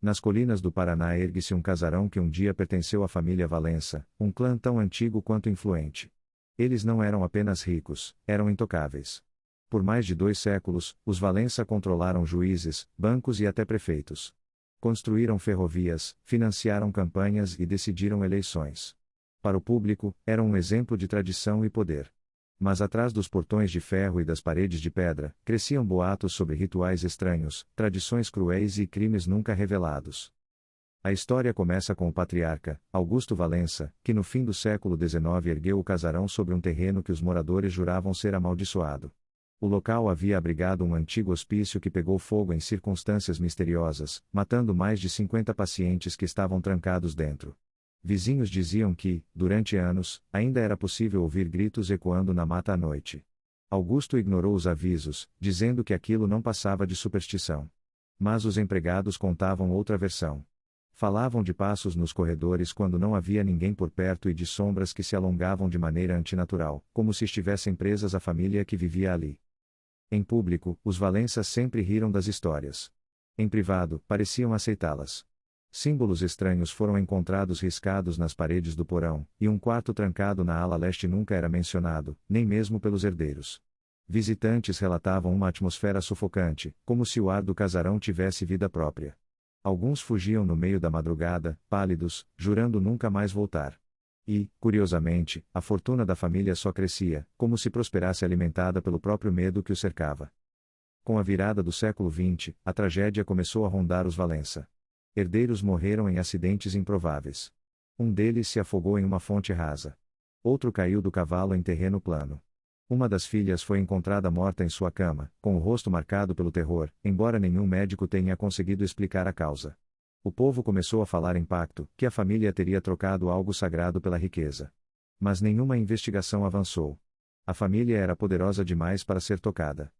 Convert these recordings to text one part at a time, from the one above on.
Nas colinas do Paraná ergue-se um casarão que um dia pertenceu à família Valença, um clã tão antigo quanto influente. Eles não eram apenas ricos, eram intocáveis. Por mais de 2 séculos, os Valença controlaram juízes, bancos e até prefeitos. Construíram ferrovias, financiaram campanhas e decidiram eleições. Para o público, eram um exemplo de tradição e poder. Mas atrás dos portões de ferro e das paredes de pedra, cresciam boatos sobre rituais estranhos, tradições cruéis e crimes nunca revelados. A história começa com o patriarca, Augusto Valença, que no fim do século XIX ergueu o casarão sobre um terreno que os moradores juravam ser amaldiçoado. O local havia abrigado um antigo hospício que pegou fogo em circunstâncias misteriosas, matando mais de 50 pacientes que estavam trancados dentro. Vizinhos diziam que, durante anos, ainda era possível ouvir gritos ecoando na mata à noite. Augusto ignorou os avisos, dizendo que aquilo não passava de superstição. Mas os empregados contavam outra versão. Falavam de passos nos corredores quando não havia ninguém por perto e de sombras que se alongavam de maneira antinatural, como se estivessem presas à família que vivia ali. Em público, os Valenças sempre riram das histórias. Em privado, pareciam aceitá-las. Símbolos estranhos foram encontrados riscados nas paredes do porão, e um quarto trancado na ala leste nunca era mencionado, nem mesmo pelos herdeiros. Visitantes relatavam uma atmosfera sufocante, como se o ar do casarão tivesse vida própria. Alguns fugiam no meio da madrugada, pálidos, jurando nunca mais voltar. E, curiosamente, a fortuna da família só crescia, como se prosperasse alimentada pelo próprio medo que o cercava. Com a virada do século XX, a tragédia começou a rondar os Valença. Herdeiros morreram em acidentes improváveis. Um deles se afogou em uma fonte rasa. Outro caiu do cavalo em terreno plano. Uma das filhas foi encontrada morta em sua cama, com o rosto marcado pelo terror, embora nenhum médico tenha conseguido explicar a causa. O povo começou a falar em pacto, que a família teria trocado algo sagrado pela riqueza. Mas nenhuma investigação avançou. A família era poderosa demais para ser tocada.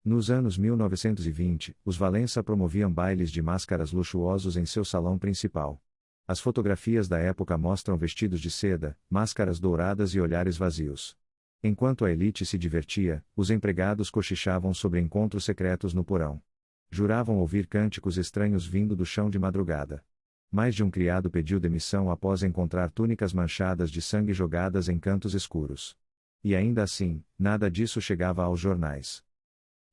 Nos anos 1920, os Valença promoviam bailes de máscaras luxuosos em seu salão principal. As fotografias da época mostram vestidos de seda, máscaras douradas e olhares vazios. Enquanto a elite se divertia, os empregados cochichavam sobre encontros secretos no porão. Juravam ouvir cânticos estranhos vindo do chão de madrugada. Mais de um criado pediu demissão após encontrar túnicas manchadas de sangue jogadas em cantos escuros. E ainda assim, nada disso chegava aos jornais.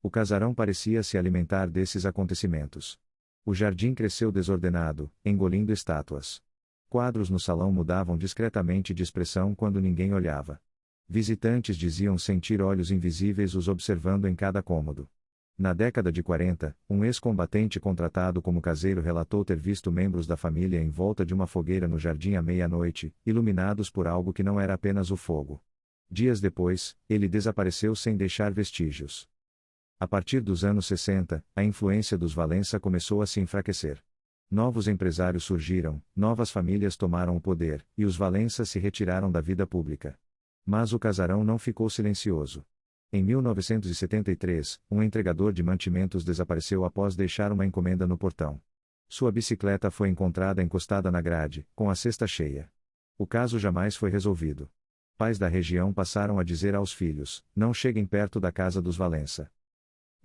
O casarão parecia se alimentar desses acontecimentos. O jardim cresceu desordenado, engolindo estátuas. Quadros no salão mudavam discretamente de expressão quando ninguém olhava. Visitantes diziam sentir olhos invisíveis os observando em cada cômodo. Na década de 40, um ex-combatente contratado como caseiro relatou ter visto membros da família em volta de uma fogueira no jardim à meia-noite, iluminados por algo que não era apenas o fogo. Dias depois, ele desapareceu sem deixar vestígios. A partir dos anos 60, a influência dos Valença começou a se enfraquecer. Novos empresários surgiram, novas famílias tomaram o poder, e os Valença se retiraram da vida pública. Mas o casarão não ficou silencioso. Em 1973, um entregador de mantimentos desapareceu após deixar uma encomenda no portão. Sua bicicleta foi encontrada encostada na grade, com a cesta cheia. O caso jamais foi resolvido. Pais da região passaram a dizer aos filhos: não cheguem perto da casa dos Valença.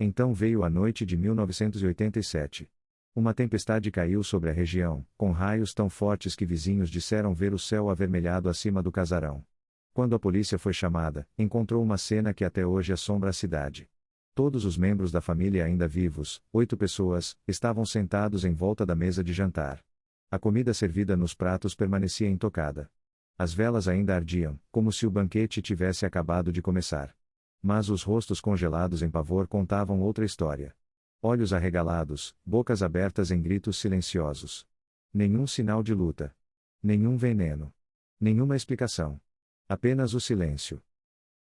Então veio a noite de 1987. Uma tempestade caiu sobre a região, com raios tão fortes que vizinhos disseram ver o céu avermelhado acima do casarão. Quando a polícia foi chamada, encontrou uma cena que até hoje assombra a cidade. Todos os membros da família ainda vivos, 8 pessoas, estavam sentados em volta da mesa de jantar. A comida servida nos pratos permanecia intocada. As velas ainda ardiam, como se o banquete tivesse acabado de começar. Mas os rostos congelados em pavor contavam outra história. Olhos arregalados, bocas abertas em gritos silenciosos. Nenhum sinal de luta. Nenhum veneno. Nenhuma explicação. Apenas o silêncio.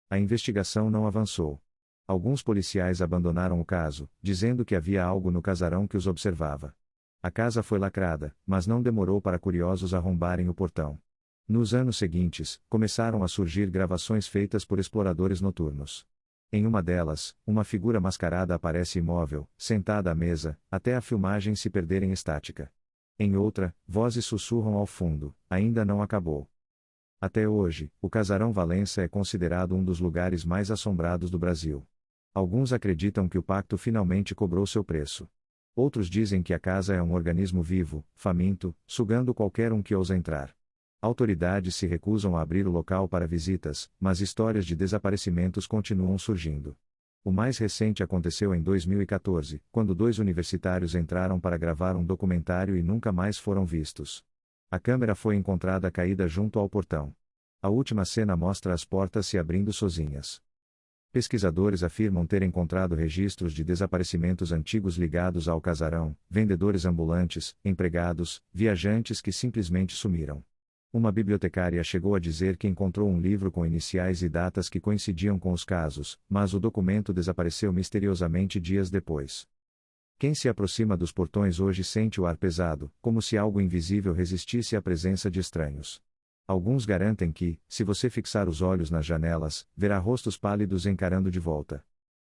A investigação não avançou. Alguns policiais abandonaram o caso, dizendo que havia algo no casarão que os observava. A casa foi lacrada, mas não demorou para curiosos arrombarem o portão. Nos anos seguintes, começaram a surgir gravações feitas por exploradores noturnos. Em uma delas, uma figura mascarada aparece imóvel, sentada à mesa, até a filmagem se perder em estática. Em outra, vozes sussurram ao fundo: ainda não acabou. Até hoje, o Casarão Valença é considerado um dos lugares mais assombrados do Brasil. Alguns acreditam que o pacto finalmente cobrou seu preço. Outros dizem que a casa é um organismo vivo, faminto, sugando qualquer um que ousa entrar. Autoridades se recusam a abrir o local para visitas, mas histórias de desaparecimentos continuam surgindo. O mais recente aconteceu em 2014, quando 2 universitários entraram para gravar um documentário e nunca mais foram vistos. A câmera foi encontrada caída junto ao portão. A última cena mostra as portas se abrindo sozinhas. Pesquisadores afirmam ter encontrado registros de desaparecimentos antigos ligados ao casarão, vendedores ambulantes, empregados, viajantes que simplesmente sumiram. Uma bibliotecária chegou a dizer que encontrou um livro com iniciais e datas que coincidiam com os casos, mas o documento desapareceu misteriosamente dias depois. Quem se aproxima dos portões hoje sente o ar pesado, como se algo invisível resistisse à presença de estranhos. Alguns garantem que, se você fixar os olhos nas janelas, verá rostos pálidos encarando de volta.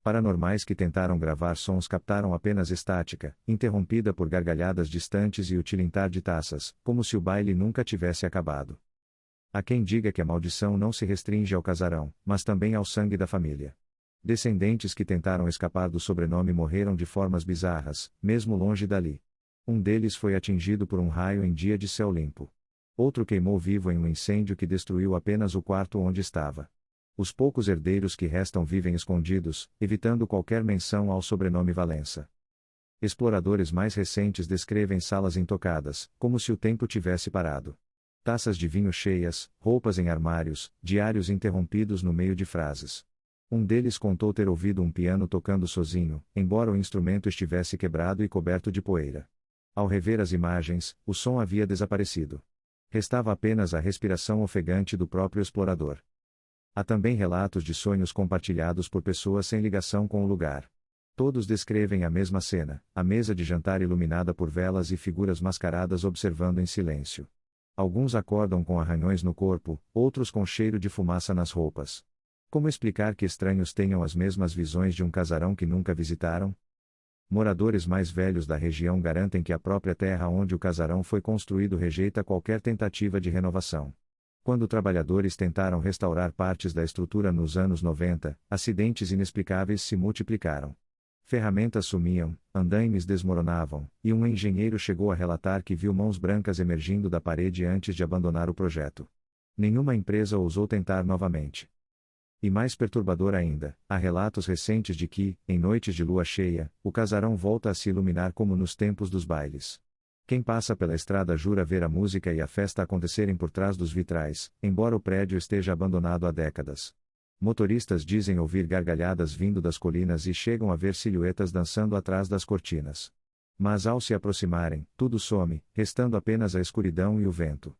Paranormais que tentaram gravar sons captaram apenas estática, interrompida por gargalhadas distantes e o tilintar de taças, como se o baile nunca tivesse acabado. Há quem diga que a maldição não se restringe ao casarão, mas também ao sangue da família. Descendentes que tentaram escapar do sobrenome morreram de formas bizarras, mesmo longe dali. Um deles foi atingido por um raio em dia de céu limpo. Outro queimou vivo em um incêndio que destruiu apenas o quarto onde estava. Os poucos herdeiros que restam vivem escondidos, evitando qualquer menção ao sobrenome Valença. Exploradores mais recentes descrevem salas intocadas, como se o tempo tivesse parado. Taças de vinho cheias, roupas em armários, diários interrompidos no meio de frases. Um deles contou ter ouvido um piano tocando sozinho, embora o instrumento estivesse quebrado e coberto de poeira. Ao rever as imagens, o som havia desaparecido. Restava apenas a respiração ofegante do próprio explorador. Há também relatos de sonhos compartilhados por pessoas sem ligação com o lugar. Todos descrevem a mesma cena, a mesa de jantar iluminada por velas e figuras mascaradas observando em silêncio. Alguns acordam com arranhões no corpo, outros com cheiro de fumaça nas roupas. Como explicar que estranhos tenham as mesmas visões de um casarão que nunca visitaram? Moradores mais velhos da região garantem que a própria terra onde o casarão foi construído rejeita qualquer tentativa de renovação. Quando trabalhadores tentaram restaurar partes da estrutura nos anos 90, acidentes inexplicáveis se multiplicaram. Ferramentas sumiam, andaimes desmoronavam, e um engenheiro chegou a relatar que viu mãos brancas emergindo da parede antes de abandonar o projeto. Nenhuma empresa ousou tentar novamente. E mais perturbador ainda, há relatos recentes de que, em noites de lua cheia, o casarão volta a se iluminar como nos tempos dos bailes. Quem passa pela estrada jura ver a música e a festa acontecerem por trás dos vitrais, embora o prédio esteja abandonado há décadas. Motoristas dizem ouvir gargalhadas vindo das colinas e chegam a ver silhuetas dançando atrás das cortinas. Mas ao se aproximarem, tudo some, restando apenas a escuridão e o vento.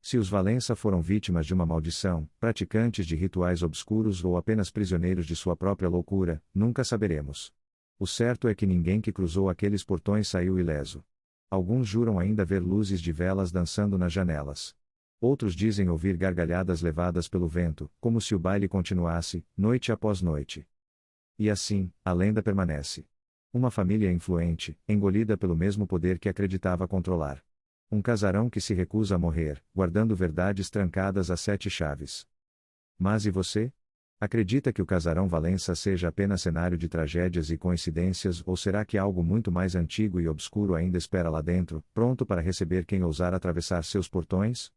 Se os Valença foram vítimas de uma maldição, praticantes de rituais obscuros ou apenas prisioneiros de sua própria loucura, nunca saberemos. O certo é que ninguém que cruzou aqueles portões saiu ileso. Alguns juram ainda ver luzes de velas dançando nas janelas. Outros dizem ouvir gargalhadas levadas pelo vento, como se o baile continuasse, noite após noite. E assim, a lenda permanece. Uma família influente, engolida pelo mesmo poder que acreditava controlar. Um casarão que se recusa a morrer, guardando verdades trancadas a 7 chaves. Mas e você? Acredita que o casarão Valença seja apenas cenário de tragédias e coincidências ou será que algo muito mais antigo e obscuro ainda espera lá dentro, pronto para receber quem ousar atravessar seus portões?